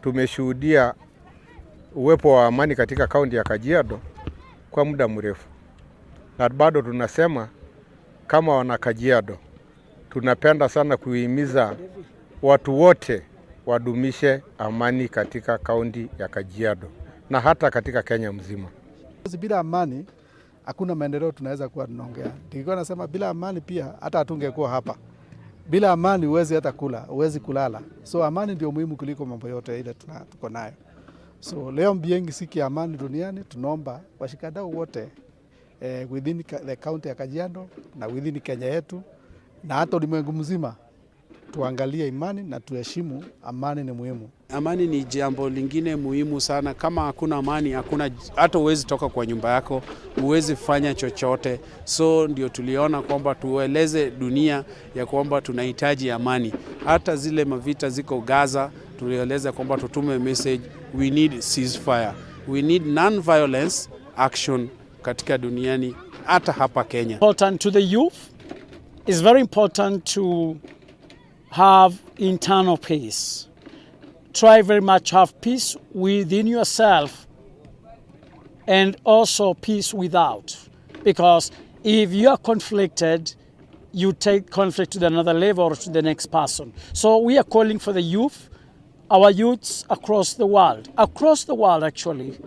tumeshuhudia uwepo wa amani katika kaunti ya Kajiado kwa muda mrefu. Na bado tunasema kama wana Kajiado, tunapenda sana kuhimiza watu wote wadumishe amani katika kaunti ya Kajiado na hata katika Kenya mzima. Bila amani hakuna maendeleo tunaweza kuwa tunaongea. Nilikuwa nasema bila amani pia hata hatungekuwa hapa. Bila amani huwezi hata kula, huwezi kulala. So amani ndio muhimu kuliko mambo yote ile tuko nayo. So leo mbiengi siku ya amani duniani, tunaomba washikadau wote within the county ya Kajiado na within Kenya yetu na hata ulimwengu mzima tuangalie imani na tuheshimu amani. Ni muhimu. Amani ni jambo lingine muhimu sana. Kama hakuna amani, hakuna hata uwezi toka kwa nyumba yako, uwezi fanya chochote. So ndio tuliona kwamba tueleze dunia ya kwamba tunahitaji amani. Hata zile mavita ziko Gaza, tulieleza kwamba tutume message, we need ceasefire. We need non-violence action katika duniani, hata hapa Kenya. Important to the youth, it's very important to have internal peace. Try very much have peace within yourself and also peace without. Because if you are conflicted, you take conflict to another level or to the next person. So we are calling for the youth, our youths across the world actually,